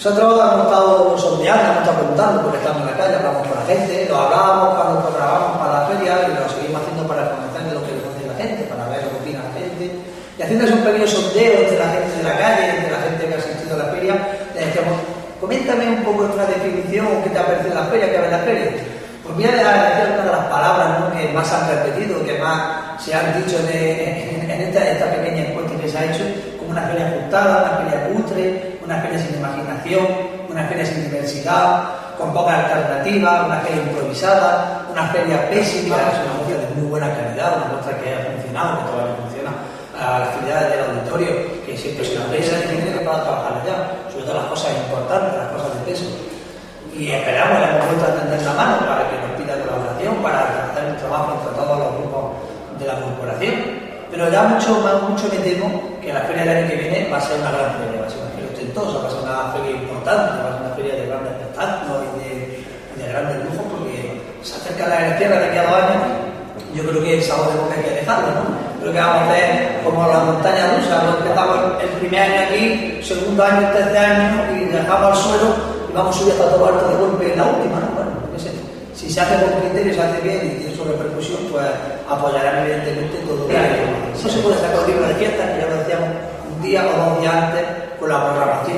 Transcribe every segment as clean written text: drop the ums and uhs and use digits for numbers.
Nosotros hemos estado sondeando, hemos estado preguntando, porque estamos en la calle, hablamos con la gente, lo hablábamos cuando programábamos para la feria y lo seguimos haciendo para comentar de lo que le dice la gente, para ver lo que opina la gente. Y haciendo un pequeño sondeo entre la gente de la calle, entre la gente que ha asistido a la feria, le decíamos, coméntame un poco en una definición qué te ha parecido la feria, qué ves la feria. Pues voy a decir una de las palabras, ¿no?, que más han repetido, que más se han dicho en esta pequeña encuesta que se ha hecho, como una feria ajustada, una feria cutre, una feria sin imaginación, una feria sin diversidad, con poca alternativa, una feria improvisada, una feria pésima, es una muestra de muy buena calidad, una muestra que ha funcionado, que todavía funciona, a las actividades del auditorio, que siempre es una empresa que tiene que trabajar allá, sobre todo las cosas importantes, las cosas de peso. Y esperamos, le hemos vuelto a tender la mano para que nos pida colaboración, para hacer un trabajo entre todos los grupos de la corporación. Pero ya mucho me temo que la feria del año que viene va a ser una gran feria, va a ser una feria ostentosa, va a ser una feria importante, va a ser una feria de grandes espectáculos y de grandes lujos, porque se acerca la elección de aquí a 2 años. Yo creo que es algo de boca hay que dejarlo, ¿no? Creo que vamos a hacer como la montaña rusa, lo empezamos el primer año aquí, segundo año, el tercer año, y dejamos al suelo y vamos a subir hasta todo alto de golpe en la última, ¿no? Bueno, si se hace con criterio, se hace bien y tiene su repercusión, pues apoyarán evidentemente todo lo que hay. No se puede sacar un libro de fiesta, que ya lo decíamos, un día o 2 días antes con la programación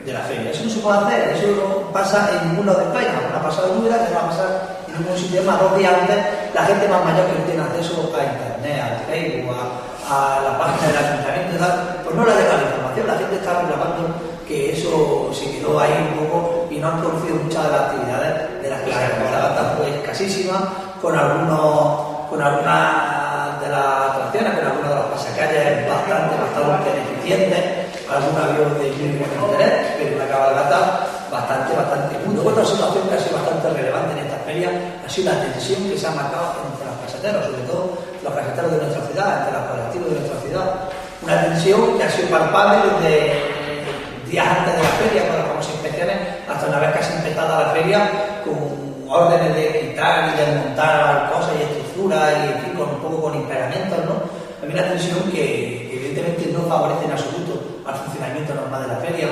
de la feria. Eso no se puede hacer, eso no pasa en ninguno de España, no ha pasado en Úbeda, que no va a pasar en ningún sitio más. 2 días antes, la gente más mayor que no tiene acceso a internet, al Facebook, a la página del ayuntamiento y tal, pues no le llega la información. La gente está reclamando que eso se quedó ahí un poco y no han conocido muchas de las actividades de las que se realizaban, tanto escasísimas, con algunas de las atracciones, con algunas de las pasacalles bastante deficientes, algunos aviones de muy buen interés, pero una cabalgata bastante muy. Otra situación que ha sido bastante relevante en esta feria ha sido la tensión que se ha marcado entre los caseteros, sobre todo los caseteros de nuestra ciudad, entre los colectivos de nuestra ciudad. Una tensión que ha sido palpable desde días antes de la feria, con las famosas inspecciones, hasta una vez casi empezada la feria, con órdenes de quitar y desmontar cosas y estructuras, y en fin, un poco con impedamentos, ¿no? Hay una tensión que evidentemente no favorece en absoluto al funcionamiento normal de la feria.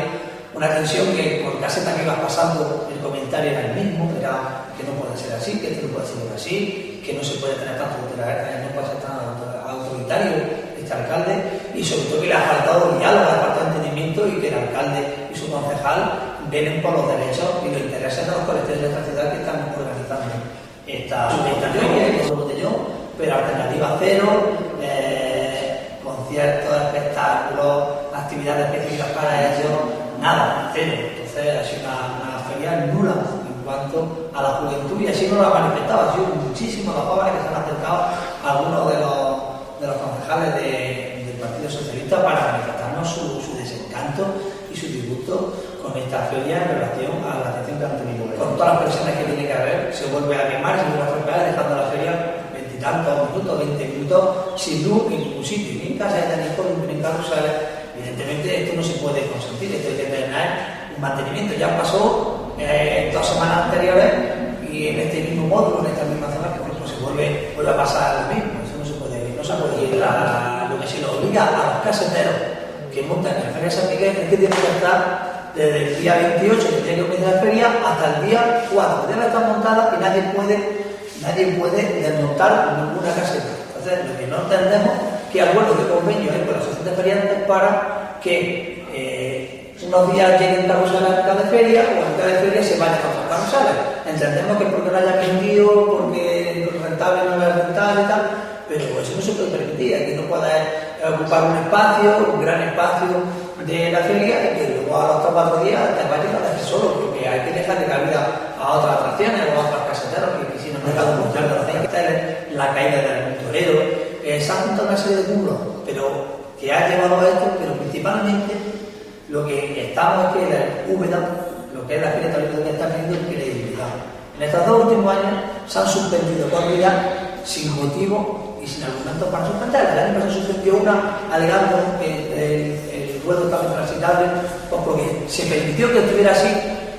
Una tensión que por caseta que ibas pasando, el comentario era el mismo, era que no puede ser así, que esto no puede ser así, que no se puede tener tanto autoridad, no puede ser tan autoritario este alcalde, y sobre todo que le ha faltado diálogo, le ha faltado entendimiento, y que el alcalde y su concejal velen por los derechos y los intereses de los colectivos de nuestra ciudad que están organizando esta feria, todo botellón, pero alternativa cero, conciertos, espectáculos, actividades específicas para ellos, nada, cero. Entonces ha sido una feria nula en cuanto a la juventud, y así no lo ha manifestado. Ha sido muchísimos los jóvenes que se han acercado a algunos de los concejales del Partido Socialista para manifestarnos su desencanto y su disgusto con esta feria en relación a la atención que han tenido. Con todas las personas que tiene que haber, se vuelve a quemar, se vuelve a estropear, dejando la feria 20 y tantos minutos, 20 minutos sin luz en ningún sitio, ni en casa, ni en carrusales. Evidentemente esto no se puede consentir, esto hay que tener un mantenimiento. Ya pasó 2 semanas anteriores, y en este mismo módulo, en esta misma zona, que pues se vuelve a pasar lo mismo. Eso no se puede ir. Lo que se le obliga a los caseteros que montan en la Feria de San Miguel es que tienen que estar desde el día 28, que tiene que comienzar la feria, hasta el día 4. Debe estar montada y nadie puede desmontar ninguna caseta. Entonces, lo que no entendemos es que acuerdos de convenio hay con la asociación de feriantes para que unos días lleguen carrusales a mitad de feria, o a mitad de feria se vayan a otros carrusales. Entendemos que porque no haya vendido, porque rentable no es rentable y tal, pero eso no se puede permitir. Aquí no puede ocupar un gran espacio de la feria, y que luego a los 4 días te vayas a dejar solo, porque hay que dejarle cabida a otras atracciones o a otros caseteros que si no me da un montón de la caída del torero. Se han juntado una serie de cúmulos, pero que ha llevado a esto, pero principalmente lo que estamos es que la Úbeda, lo que es la feria taurina, está perdiendo credibilidad. En estos 2 últimos años se han suspendido corridas sin motivo y sin argumentos para suspenderlas. El año pasado se suspendió una alegando que el ruedo estaba intransitable, pues porque se permitió que estuviera así,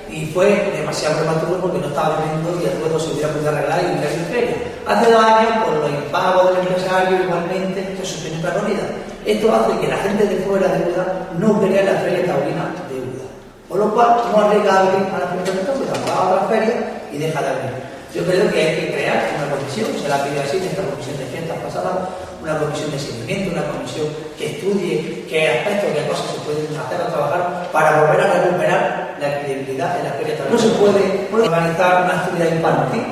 y fue demasiado prematuro porque no estaba vendiendo y el ruedo se hubiera podido arreglar y hubiera sido feria. Hace 2 años, por los impagos del empresario, igualmente se suspendió otra corrida. Esto hace que la gente de fuera de Úbeda no crea la feria taurina de Úbeda. Con lo cual, no arriesga a abrir a la feria de mercado, pues va a otra feria y deja de abrir. Yo creo que hay que crear una comisión, se la pidió así en esta comisión de fiestas pasadas, una comisión de seguimiento, una comisión que estudie qué aspectos, qué cosas se pueden hacer o trabajar para volver a recuperar la credibilidad en la feria. No se puede organizar una actividad infantil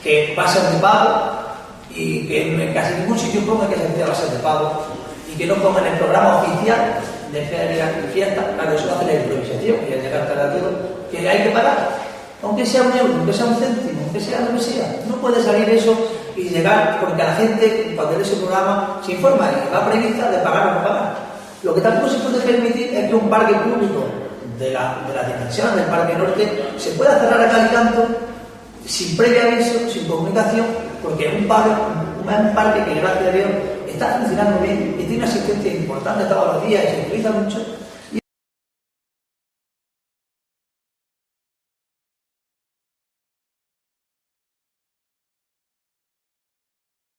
que va a ser de pago y que en casi ningún sitio ponga que esa actividad va a ser de pago y que no pongan el programa oficial de ferias y fiestas. Claro, eso hace la improvisación y el llegar tarde a todo, que hay que pagar. Aunque sea un euro, aunque sea un céntimo, aunque sea lo que sea, no puede salir eso y llegar, porque la gente, cuando ve ese programa, se informa y va prevista de pagar o no pagar. Lo que tampoco se puede permitir es que un parque público de la dimensión del Parque Norte se pueda cerrar a cal y canto sin previo aviso, sin comunicación, porque es un parque que, gracias a Dios, está funcionando bien y tiene una asistencia importante todos los días y se utiliza mucho.